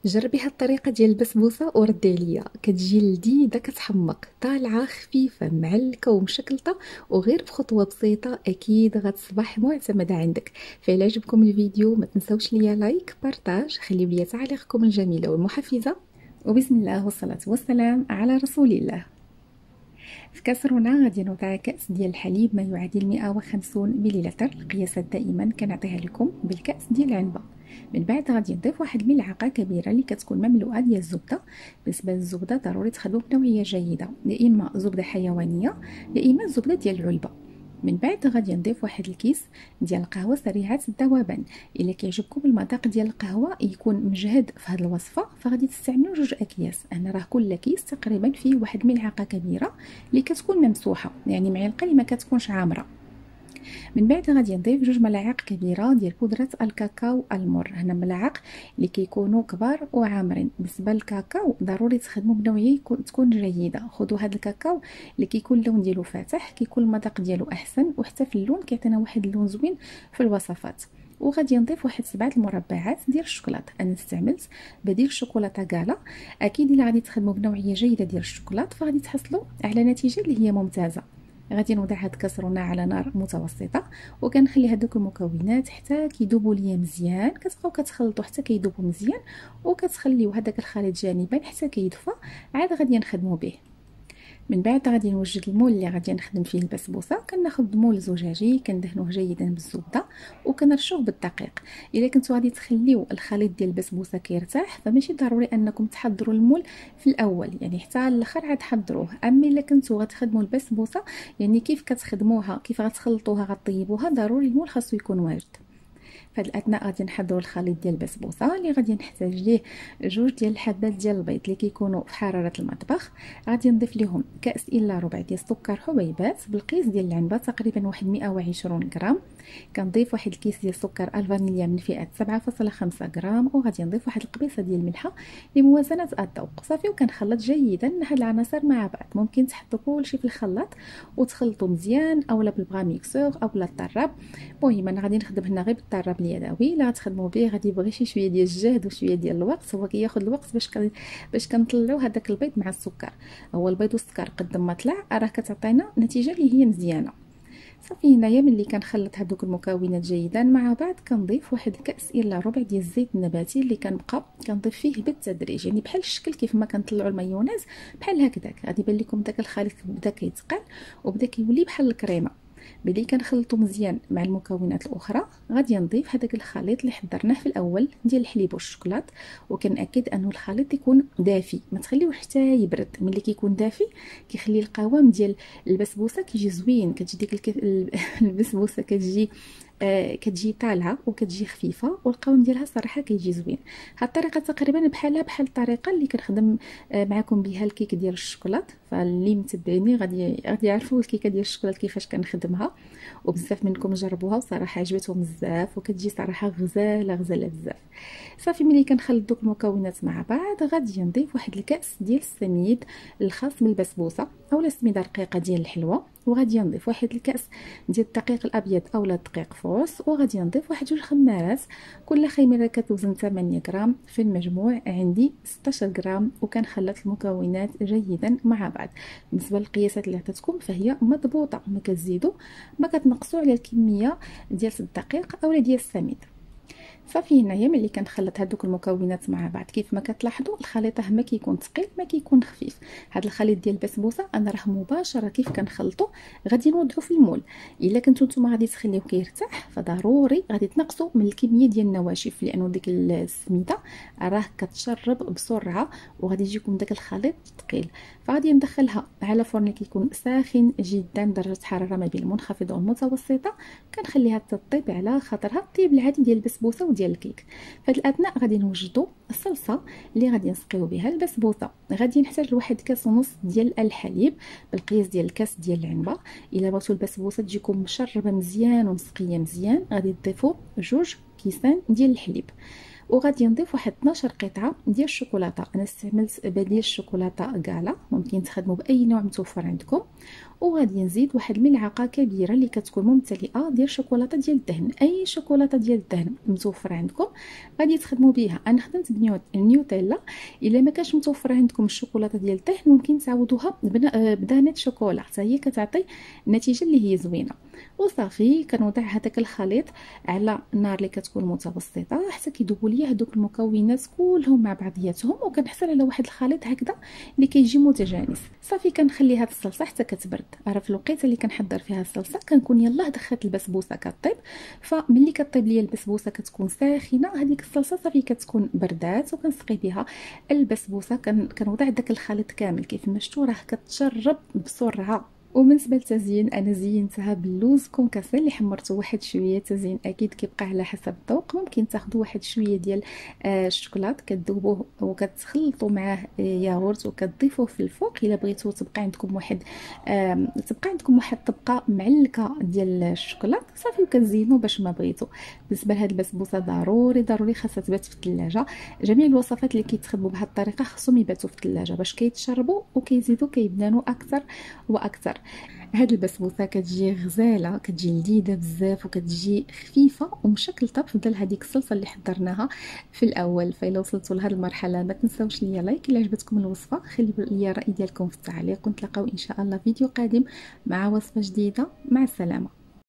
جربي هاد الطريقه ديال البسبوسه وردي عليا، كتجي لذيذه كتحمق طالعه خفيفه معلكه ومشكلطه، وغير بخطوه بسيطه اكيد غتصبح معتمده عندك. فإلا عجبكم الفيديو ما تنساوش ليا لايك بارطاج، خليو ليا تعليقكم الجميله والمحفزه، وبسم الله والصلاه والسلام على رسول الله. في كاسرونه غادي نوضع كاس ديال الحليب ما يعادل 150 مليلتر. القياسات دائما كنعطيها لكم بالكاس ديال العنبه. من بعد غادي نضيف واحد الملعقه كبيره اللي كتكون مملوءه ديال الزبده. بالنسبه للزبده ضروري تخدموا بنوعيه جيده، يا اما زبده حيوانيه يا اما زبده ديال العلبه. من بعد غادي نضيف واحد الكيس ديال القهوه سريعه الذوبان. الا كيعجبكم المذاق ديال القهوه يكون مجهد في هذه الوصفه فغادي تستعملوا 2 اكياس. انا راه كل كيس تقريبا فيه واحد الملعقه كبيره اللي كتكون ممسوحه، يعني معلقه اللي ما كتكونش عامره. من بعد غادي نضيف 2 ملاعق كبيره ديال بودره الكاكاو المر. هنا ملاعق اللي كيكونوا كبار وعامرين. بالنسبه للكاكاو ضروري تخدموا بنوعيه تكون جيده. خذوا هذا الكاكاو اللي كيكون اللون ديالو فاتح، كيكون المذاق ديالو احسن، وحتى في اللون كيعطينا واحد اللون زوين في الوصفات. وغادي نضيف واحد 7 المربعات ديال الشوكولاته. انا استعملت بديل الشوكولاته كالا. اكيد الا غادي تخدموا بنوعيه جيده ديال الشوكولاته فغادي تحصلوا على نتيجه اللي هي ممتازه. غادي نوضع هاد الكاسرونه على نار متوسطه وكنخلي هذوك المكونات حتى كيذوبوا ليا مزيان. كتبقاو كتخلطوا حتى كيذوبوا مزيان وكتخليو هذاك الخليط جانبا حتى كيدفى. عاد غادي نخدموا به. من بعد غادي نوجد المول اللي غادي نخدم فيه البسبوسه. كناخذ مول زجاجي كندهنوه جيدا بالزبده وكنرشوه بالدقيق. الا كنتو غادي تخليو الخليط ديال البسبوسه كيرتاح فماشي ضروري انكم تحضروا المول في الاول، يعني حتى الاخر عاد حضروه. اما الا كنتو غتخدموا البسبوسه يعني كيف كتخدموها كيف غتخلطوها غطيبوها ضروري المول خاصو يكون واجد. في هذه الاثناء غادي نحضروا الخليط ديال البسبوسه اللي غادي نحتاج ليه 2 ديال الحبات ديال البيض اللي كيكونوا في حراره المطبخ. غادي نضيف لهم كاس الا ربع ديال السكر حبيبات بالقيس ديال العنبه تقريبا واحد 120 غرام. كنضيف واحد الكيس ديال سكر الفانيليا من فئه 7.5 غرام، وغادي نضيف واحد القبيصه ديال الملحه لموازنه الذوق. صافي وكنخلط جيدا هاد العناصر مع بعض. ممكن تحطوا كلشي في الخلاط وتخلطوا مزيان اولا بالبغا ميكسور اولا الطراب. المهم انا غادي نخدم هنا غير بالطراب اليدوي. لا غتخدموا به غادي يبغي شويه ديال الجهد وشويه ديال الوقت. هو كياخذ الوقت باش كنطلعوا هذاك البيض مع السكر. هو البيض والسكر قد ما طلع راه كتعطينا نتيجه اللي هي مزيانه. صافي هنايا ملي كنخلط هذوك المكونات جيدا مع بعض كنضيف واحد كاس الا ربع ديال الزيت النباتي اللي كنبقى كنضيف فيه بالتدريج، يعني بحال الشكل كيف ما كنطلعوا المايونيز بحال هكذاك. غادي يبان لكم داك الخليط بدا كيتقل وبدا كيولي بحال الكريمه. ملي كنخلطو مزيان مع المكونات الاخرى غادي نضيف هذاك الخليط اللي حضرناه في الاول ديال الحليب والشوكولات. وكنأكد انه الخليط يكون دافي، ما تخليوه حتى يبرد. ملي كيكون دافي كيخلي القوام ديال البسبوسه كيجي زوين. كتجي ديك البسبوسه كتجي طالعه وكتجي خفيفه والقوام ديالها صراحه كيجي زوين. هاد الطريقه تقريبا بحال الطريقه اللي كنخدم معكم بها الكيك ديال الشوكولات. فاللي متبعيني غادي يعرفوا الكيكه ديال الشوكولات كيفاش كنخدمها، وبزاف منكم جربوها وصراحه عجبتهم بزاف وكتجي صراحه غزاله بزاف. صافي ملي كنخلط دوك المكونات مع بعض غادي نضيف واحد الكاس ديال السميد الخاص بالبسبوسه اولا سميده رقيقه ديال الحلوه. وغادي نضيف واحد الكاس ديال الدقيق الابيض اولا الدقيق فورس. وغادي نضيف واحد 2 خمارات، كل خميره كتوزن 8 غرام. في المجموع عندي 16 غرام. وكنخلط المكونات جيدا مع بعض. بالنسبه للقياسات اللي عطيتكم فهي مضبوطه، ما كتزيدوا ما كتنقصوا على الكميه ديال الدقيق اولا ديال السميد. صافي هنايا ملي كنخلط هذوك المكونات مع بعض كيف ما كتلاحظوا الخليط ما كيكون ثقيل ما كيكون خفيف. هذا الخليط ديال البسبوسه انا راه مباشره كيف كنخلطوا غادي نوضعوا في المول. الا كنتو نتوما غادي تخليوه كيرتاح فضروري غادي تنقصوا من الكميه ديال النواشف، لانه ديك السميده راه كتشرب بسرعه وغادي يجيكم داك الخليط ثقيل. فغادي ندخلها على فرن كيكون ساخن جدا درجه حراره ما بين المنخفضه والمتوسطه. كنخليها تطيب على خاطرها الطيب العادي ديال البسبوسه ديال الكيك. في هذه الاثناء غادي نوجدوا الصلصه اللي غادي نسقيو بها البسبوسه. غادي نحتاج لواحد كاس ونص ديال الحليب بالقياس ديال الكاس ديال العنبه. الا بغيتوا البسبوسه تجيكم مشربه مزيان ومسقيه مزيان غادي تضيفوا 2 كيسان ديال الحليب. وغادي نضيف واحد 12 قطعه ديال الشوكولاته. انا استعملت بديل الشوكولاته كالا، ممكن تخدموا باي نوع متوفر عندكم. وغادي نزيد واحد الملعقه كبيره اللي كتكون ممتلئه ديال الشوكولاته ديال الدهن. اي شوكولاته ديال الدهن متوفره عندكم غادي تخدموا بها. انا خدمت بالنيوتيلا. الا ما كانش متوفره عندكم الشوكولاته ديال الدهن ممكن تعوضوها بدانه شوكولا، حتى هي كتعطي النتيجه اللي هي زوينه. وصافي كنوضع هذاك الخليط على النار اللي كتكون متوسطه حتى كيذوبوا ليا هذوك المكونات كلهم مع بعضياتهم، وكنحصل على واحد الخليط هكذا اللي كيجي متجانس. صافي كنخلي هاد الصلصه حتى كتبرد. راه في الوقيته اللي كنحضر فيها الصلصه كنكون يلاه دخلت البسبوسه كطيب، فملي كطيب ليا البسبوسه كتكون ساخنه، هذيك الصلصه صافي كتكون بردات وكنسقي بها البسبوسه. كنوضع داك الخليط كامل كيف ما شفتوا راه كتشرب بسرعه. وبالنسبه للتزيين انا زينتها باللوز كونكاسي اللي حمرته واحد شويه. تزيين اكيد كيبقى على حسب الذوق. ممكن تاخذوا واحد شويه ديال الشوكولات كتذوبوه وكتخلطوا معاه ياغورت وكتضيفوه في الفوق. الا بغيتوا تبقى عندكم واحد طبقه معلكه ديال الشوكولات صافي وكتزينوا باش ما بغيتوا. بالنسبه لهاد البسبوسه ضروري خاصها تبات في الثلاجه. جميع الوصفات اللي كيتخدموا بهذه الطريقه خصهم يباتوا في الثلاجه باش كيتشربوا وكيزيدوا كيبنانوا اكثر واكثر. هاد البسبوسه كتجي غزاله، كتجي لذيذه بزاف وكتجي خفيفه ومشكلطه بفضل هذيك الصلصه اللي حضرناها في الاول. فإلا وصلتوا لهاد المرحله ما تنساوش ليا لايك. الا عجبتكم الوصفه خليوا لي الراي ديالكم في التعليق، ونتلاقاو ان شاء الله فيديو قادم مع وصفه جديده. مع السلامه.